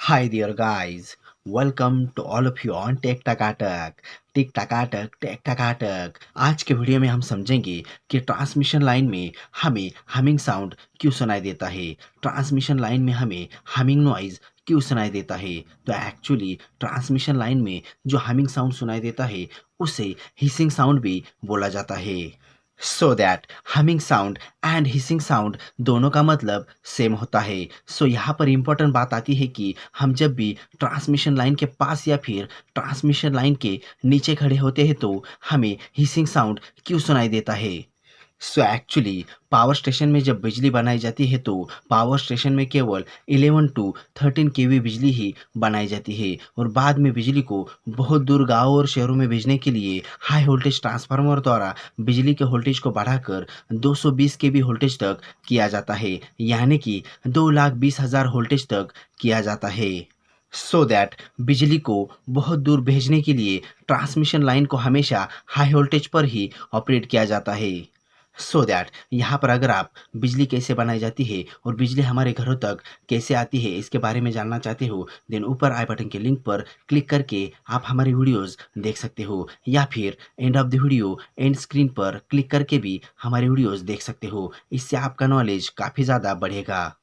Hi there, guys. Welcome to all of you on tech Takatak tick Takatak tech Takatak. आज के video में हम समझेंगे कि ट्रांसमिशन लाइन में हमें हमिंग साउंड क्यों सुनाई देता है। ट्रांसमिशन लाइन में हमें हमिंग नॉइज क्यों सुनाई देता है। तो एक्चुअली ट्रांसमिशन लाइन में जो हमिंग साउंड सुनाई देता है उसे हिसिंग साउंड भी बोला जाता है। So that humming sound and hissing sound दोनों का मतलब सेम होता है। सो यहाँ पर इम्पोर्टेंट बात आती है कि हम जब भी ट्रांसमिशन लाइन के पास या फिर ट्रांसमिशन लाइन के नीचे खड़े होते हैं तो हमें हिसिंग साउंड क्यों सुनाई देता है। सो एक्चुअली पावर स्टेशन में जब बिजली बनाई जाती है तो पावर स्टेशन में केवल 11 टू 13 केवी बिजली ही बनाई जाती है और बाद में बिजली को बहुत दूर गांवों और शहरों में भेजने के लिए हाई वोल्टेज ट्रांसफार्मर द्वारा बिजली के वोल्टेज को बढ़ाकर 220 केवी वोल्टेज तक किया जाता है, यानी कि 2,20,000 वोल्टेज तक किया जाता है। सो दैट बिजली को बहुत दूर भेजने के लिए ट्रांसमिशन लाइन को हमेशा हाई वोल्टेज पर ही ऑपरेट किया जाता है। सो दैट यहाँ पर अगर आप बिजली कैसे बनाई जाती है और बिजली हमारे घरों तक कैसे आती है इसके बारे में जानना चाहते हो, देन ऊपर आई बटन के लिंक पर क्लिक करके आप हमारे वीडियोस देख सकते हो, या फिर end of the video and screen पर क्लिक करके भी हमारे वीडियोस देख सकते हो। इससे आपका नॉलेज काफ़ी ज़्यादा बढ़ेगा।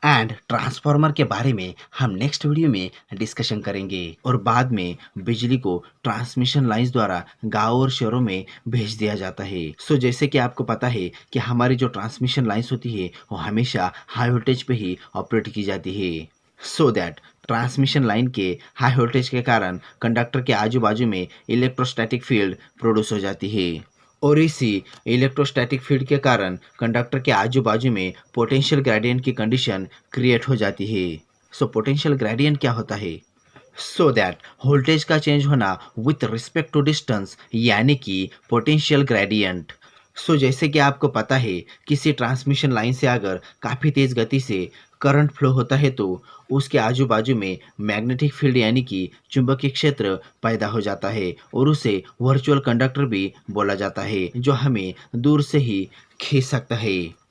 एंड ट्रांसफार्मर के बारे में हम नेक्स्ट वीडियो में डिस्कशन करेंगे और बाद में बिजली को ट्रांसमिशन लाइंस द्वारा गांव और शहरों में भेज दिया जाता है। सो जैसे कि आपको पता है कि हमारी जो ट्रांसमिशन लाइंस होती है वो हमेशा हाई वोल्टेज पे ही ऑपरेट की जाती है। सो दैट ट्रांसमिशन लाइन के हाई वोल्टेज के कारण कंडक्टर के आजू बाजू में इलेक्ट्रोस्टैटिक फील्ड प्रोड्यूस हो जाती है और इसी इलेक्ट्रोस्टैटिक फील्ड के कारण कंडक्टर के आजू बाजू में पोटेंशियल ग्रेडियंट की कंडीशन क्रिएट हो जाती है। सो पोटेंशियल ग्रेडियंट क्या होता है? सो दैट वोल्टेज का चेंज होना विथ रिस्पेक्ट टू डिस्टेंस, यानी कि पोटेंशियल ग्रेडियंट। सो जैसे कि आपको पता है किसी ट्रांसमिशन लाइन से अगर काफ़ी तेज़ गति से करंट फ्लो होता है तो उसके आजू बाजू में मैग्नेटिक फील्ड यानी कि चुंबकीय क्षेत्र पैदा हो जाता है और उसे वर्चुअल कंडक्टर भी बोला जाता है, जो हमें दूर से ही खींच सकता है।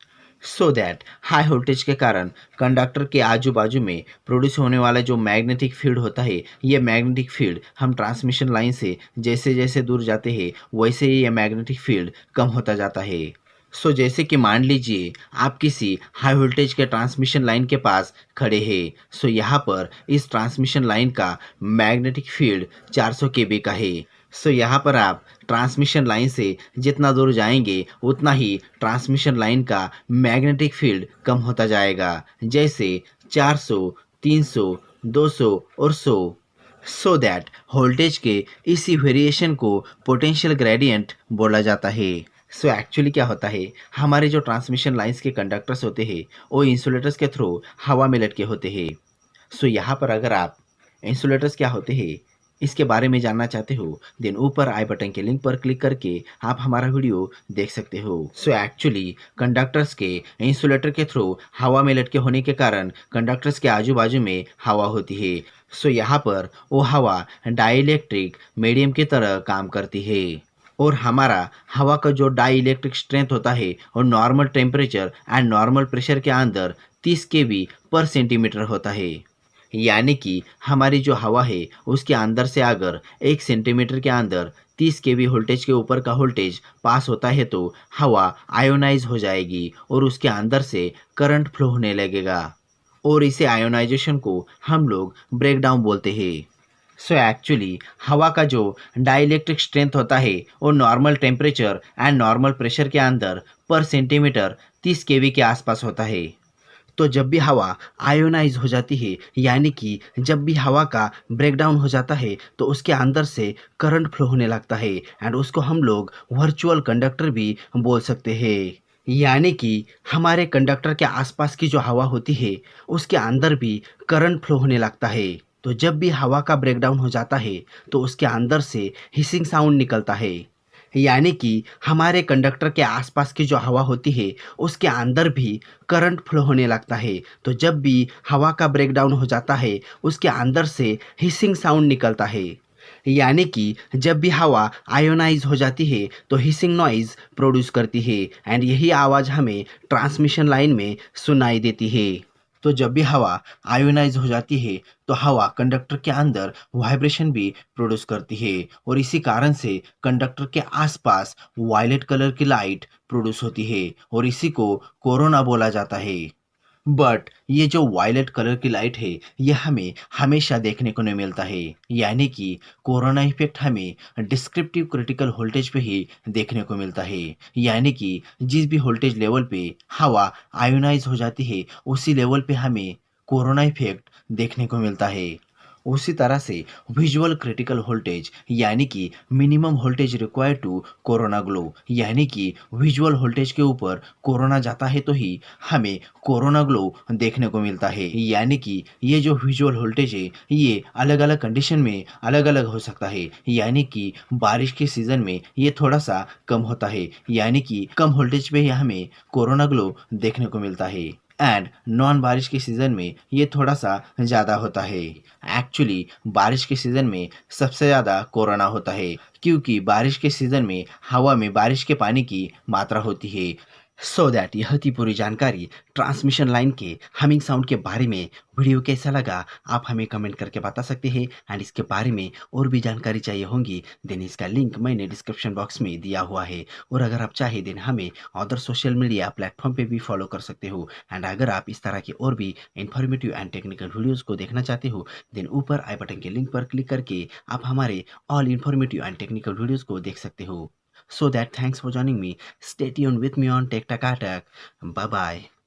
सो दैट हाई वोल्टेज के कारण कंडक्टर के आजू बाजू में प्रोड्यूस होने वाला जो मैग्नेटिक फील्ड होता है, ये मैग्नेटिक फील्ड हम ट्रांसमिशन लाइन से जैसे जैसे दूर जाते हैं वैसे ही ये मैग्नेटिक फील्ड कम होता जाता है। सो जैसे कि मान लीजिए आप किसी हाई वोल्टेज के ट्रांसमिशन लाइन के पास खड़े हैं। सो यहाँ पर इस ट्रांसमिशन लाइन का मैग्नेटिक फील्ड 400 केबी का है। सो यहाँ पर आप ट्रांसमिशन लाइन से जितना दूर जाएंगे उतना ही ट्रांसमिशन लाइन का मैग्नेटिक फील्ड कम होता जाएगा, जैसे 400, 300, 200 और 100। सो दैट वोल्टेज के इसी वेरिएशन को पोटेंशियल ग्रेडियंट बोला जाता है। सो एक्चुअली क्या होता है, हमारे जो ट्रांसमिशन लाइंस के कंडक्टर्स होते हैं वो इंसुलेटर्स के थ्रू हवा में लटके होते हैं। सो यहाँ पर अगर आप इंसुलेटर्स क्या होते हैं इसके बारे में जानना चाहते हो, देन ऊपर आई बटन के लिंक पर क्लिक करके आप हमारा वीडियो देख सकते हो। सो एक्चुअली कंडक्टर्स के इंसुलेटर के थ्रू हवा में लटके होने के कारण कंडक्टर्स के आजू बाजू में हवा होती है। सो यहाँ पर वो हवा डाइलेक्ट्रिक मीडियम की तरह काम करती है और हमारा हवा का जो डाई इलेक्ट्रिक स्ट्रेंथ होता है और normal temperature and normal pressure के अंदर 30 केवी पर सेंटीमीटर होता है, यानी कि हमारी जो हवा है उसके अंदर से अगर 1 सेंटीमीटर के अंदर 30 केवी वोल्टेज के ऊपर का वोल्टेज पास होता है तो हवा आयोनाइज हो जाएगी और उसके अंदर से करंट फ्लो होने लगेगा और इसे आयोनाइजेशन को हम लोग ब्रेकडाउन बोलते हैं। सो एक्चुअली हवा का जो डाइलेक्ट्रिक स्ट्रेंथ होता है वो normal temperature and normal pressure के अंदर पर सेंटीमीटर 30 केवी के आसपास होता है। तो जब भी हवा आयोनाइज हो जाती है, यानी कि जब भी हवा का ब्रेकडाउन हो जाता है तो उसके अंदर से करंट फ्लो होने लगता है एंड उसको हम लोग वर्चुअल कंडक्टर भी बोल सकते हैं, यानी कि हमारे कंडक्टर के आसपास की जो हवा होती है उसके अंदर भी करंट फ्लो होने लगता है। तो जब भी हवा का ब्रेकडाउन हो जाता है तो उसके अंदर से हिसिंग साउंड निकलता है, यानी कि हमारे कंडक्टर के आसपास की जो हवा होती है उसके अंदर भी करंट फ्लो होने लगता है। तो जब भी हवा का ब्रेकडाउन हो जाता है उसके अंदर से हिसिंग साउंड निकलता है, यानी कि जब भी हवा आयोनाइज हो जाती है तो हिसिंग नॉइज प्रोड्यूस करती है एंड यही आवाज़ हमें ट्रांसमिशन लाइन में सुनाई देती है। तो जब भी हवा आयोनाइज हो जाती है तो हवा कंडक्टर के अंदर वाइब्रेशन भी प्रोड्यूस करती है और इसी कारण से कंडक्टर के आसपास वायलेट कलर की लाइट प्रोड्यूस होती है और इसी को कोरोना बोला जाता है। बट ये जो वायलेट कलर की लाइट है ये हमें हमेशा देखने को नहीं मिलता है, यानी कि कोरोना इफेक्ट हमें डिस्क्रिप्टिव क्रिटिकल वोल्टेज पे ही देखने को मिलता है। यानी कि जिस भी वोल्टेज लेवल पे हवा आयोनाइज हो जाती है उसी लेवल पे हमें कोरोना इफेक्ट देखने को मिलता है। उसी तरह से विजुअल क्रिटिकल वोल्टेज यानी कि minimum voltage required to corona glow, यानी कि विजुअल वोल्टेज के ऊपर कोरोना जाता है तो ही हमें कोरोना ग्लो देखने को मिलता है। यानी कि ये जो विजुअल वोल्टेज है ये अलग अलग कंडीशन में अलग अलग हो सकता है, यानी कि बारिश के सीजन में ये थोड़ा सा कम होता है, यानी कि कम वोल्टेज पे ही हमें कोरोना ग्लो देखने को मिलता है एंड नॉन बारिश के सीज़न में ये थोड़ा सा ज़्यादा होता है। एक्चुअली बारिश के सीज़न में सबसे ज़्यादा कोरोना होता है क्योंकि बारिश के सीज़न में हवा में बारिश के पानी की मात्रा होती है। सो दैट यह थी पूरी जानकारी ट्रांसमिशन लाइन के हमिंग साउंड के बारे में। वीडियो कैसा लगा आप हमें कमेंट करके बता सकते हैं एंड इसके बारे में और भी जानकारी चाहिए होंगी देन इसका लिंक मैंने डिस्क्रिप्शन बॉक्स में दिया हुआ है। और अगर आप चाहे देन हमें अदर सोशल मीडिया प्लेटफॉर्म पे भी फॉलो कर सकते हो एंड अगर आप इस तरह के और भी इंफॉर्मेटिव एंड टेक्निकल वीडियोज़ को देखना चाहते हो देन ऊपर आई बटन के लिंक पर क्लिक करके आप हमारे all informative and technical videos को देख सकते हो। So that thanks for joining me. Stay tuned with me on Tech Takatak. Bye bye.